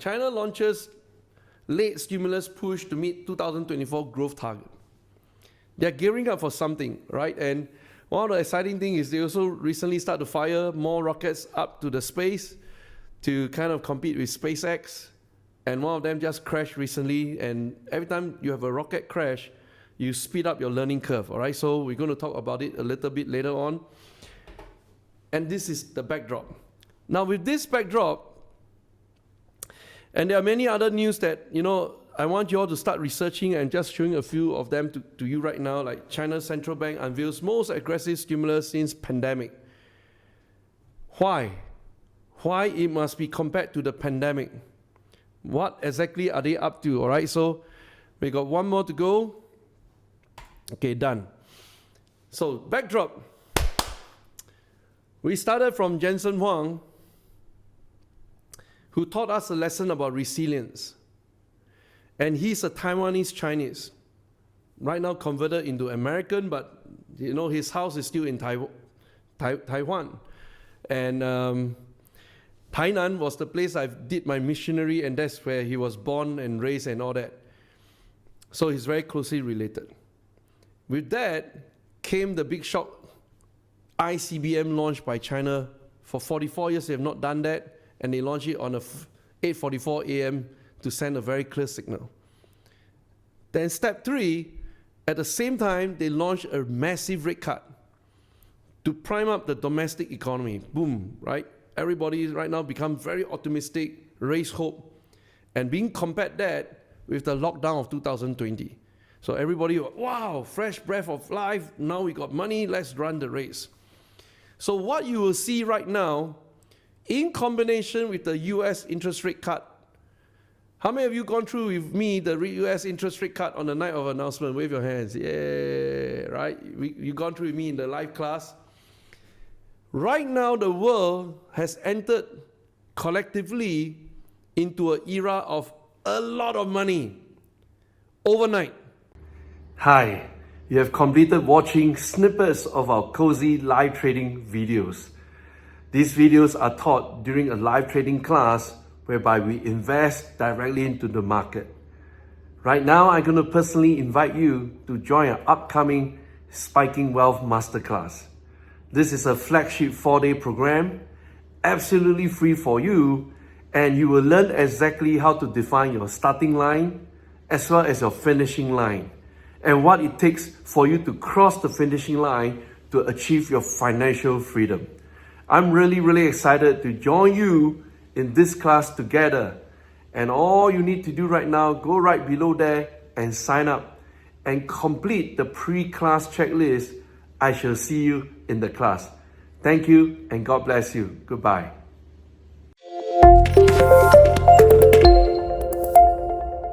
China launches late stimulus push to meet 2024 growth target. They're gearing up for something, right? And one of the exciting things is they also recently start to fire more rockets up to the space to kind of compete with SpaceX. And one of them just crashed recently. And every time you have a rocket crash, you speed up your learning curve, all right? So we're going to talk about it a little bit later on. And this is the backdrop. Now with this backdrop, and there are many other news that, I want you all to start researching and just showing a few of them to you right now, like China's central bank unveils most aggressive stimulus since pandemic. Why? Why it must be compared to the pandemic? What exactly are they up to, all right? So we got one more to go. Okay, done. So backdrop. We started from Jensen Huang, who taught us a lesson about resilience. And he's a Taiwanese Chinese, right now converted into American, but his house is still in Taiwan. And Tainan was the place I did my missionary, and that's where he was born and raised and all that. So he's very closely related. With that came the big shock. ICBM launched by China. For 44 years they have not done that. And they launched it on 8:44 a.m. to send a very clear signal. Then step 3, at the same time, they launched a massive rate cut to prime up the domestic economy. Boom, right? Everybody right now become very optimistic, raise hope, and being compared that with the lockdown of 2020. So everybody, wow, fresh breath of life. Now we got money, let's run the race. So what you will see right now, in combination with the US interest rate cut. How many of you gone through with me the US interest rate cut on the night of announcement? Wave your hands. Yeah, right? You gone through with me in the live class. Right now, the world has entered collectively into an era of a lot of money overnight. Hi, you have completed watching snippets of our cozy live trading videos. These videos are taught during a live trading class whereby we invest directly into the market. Right now, I'm going to personally invite you to join our upcoming Spiking Wealth Masterclass. This is a flagship 4-day program, absolutely free for you, and you will learn exactly how to define your starting line as well as your finishing line, and what it takes for you to cross the finishing line to achieve your financial freedom. I'm really excited to join you in this class together. And all you need to do right now, go right below there and sign up and complete the pre-class checklist. I shall see you in the class. Thank you and God bless you. Goodbye.